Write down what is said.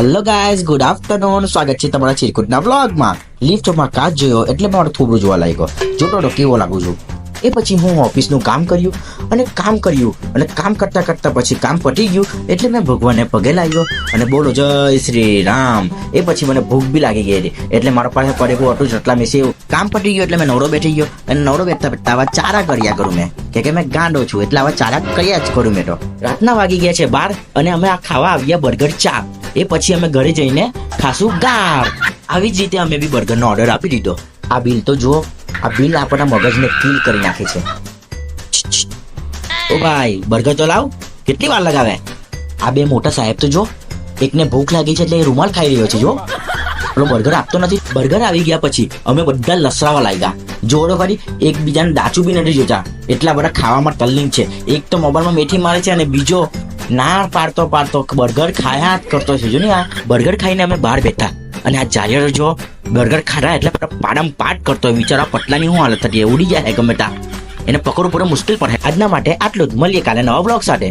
Hello guys, good afternoon. સ્વાગત છે તમારા ચિરકુટના વ્લોગમાં. લિફ્ટમાં કાચ જોયો એટલે મારું થોબડું જોવા લાગ્યો. જોતો કેવો લાગુ છું. એ પછી હું ઓફિસનું કામ કર્યું અને કામ કરતા પછી કામ પતી ગયું એટલે મેં ભગવાનને પગે લાગ્યો અને બોલો જય શ્રી રામ. એ પછી મને ભૂખ બી લાગી ગઈ હતી એટલે મારા પાસે પડેલું હતું જેટલા મેં સેવ કામ પતી ગયું એટલે મેં નવરો બેઠી ગયો અને નવરો બેઠતા આવા ચારા કર્યા કરું મેં કે મેં ગાંડો છું એટલે આવા ચારા કર્યા જ કરું મેં. તો રાતના વાગી ગયા છે 12 અને અમે આ ખાવા આવ્યા બર્ગર ચા. એ પછી અમે ઘરે જઈને ખાશું ગાર. આવી જ રીતે અમે બી બર્ગરનો ઓર્ડર આપી દીધો. આ બિલ તો જુઓ, આ બિલ આપણા મગજને કિલ કરી નાખે છે. ઓ ભાઈ બર્ગર તો લાવ, કેટલી વાર લગાવે? આ બે મોટા સાહેબ તો જો, એકને ભૂખ લાગી છે એટલે એ રૂમાલ ખાઈ રહ્યો છે. જો પેલો બર્ગર આપતો નથી. બર્ગર આવી ગયા પછી અમે બધા લસરાવા લાગ્યા. જોડો ખરી, એકબીજાને દાચું બી નથી જોતા, એટલા બધા ખાવામાં તલ્લીન છે. એક તો મોબાઈલમાં મેથી મારે છે અને બીજો ના પાડતો બર્ગર ખાયા જ કરતો છે. જો ને આ બર્ગર ખાઈને અમે બહાર બેઠા અને આ જારિયો જો બર્ગર ખાધા એટલે પાડમ પાટ કરતો હોય. બિચારા પટલાની શું હાલત થતી, ઉડી જાય ગમે તા. એને પકડવું પડે, મુશ્કેલ પડે. આજના માટે આટલું જ. મળીએ કાલે નવા બ્લોગ સાથે.